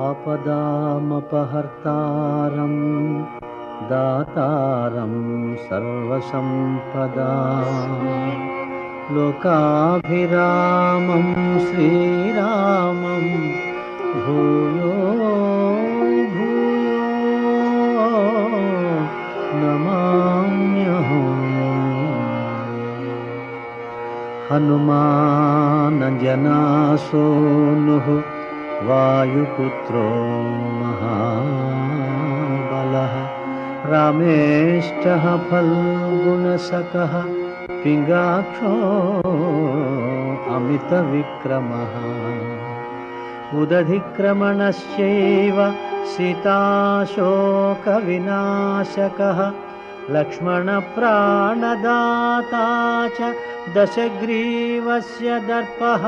आपदामपहर्तारं दातारं सर्वसम्पदां लोकाभिरामं श्रीरामं भूयो भूयो नमाम्यहम्। हनुमान जनासूनुः वायुपुत्रो महाबलः रामेष्टः फल्गुणसखः पिङ्गाक्षो अमितविक्रमः उदधिक्रमणश्चैव सीताशोकविनाशकः लक्ष्मणप्राणदाता च दशग्रीवस्य दर्पः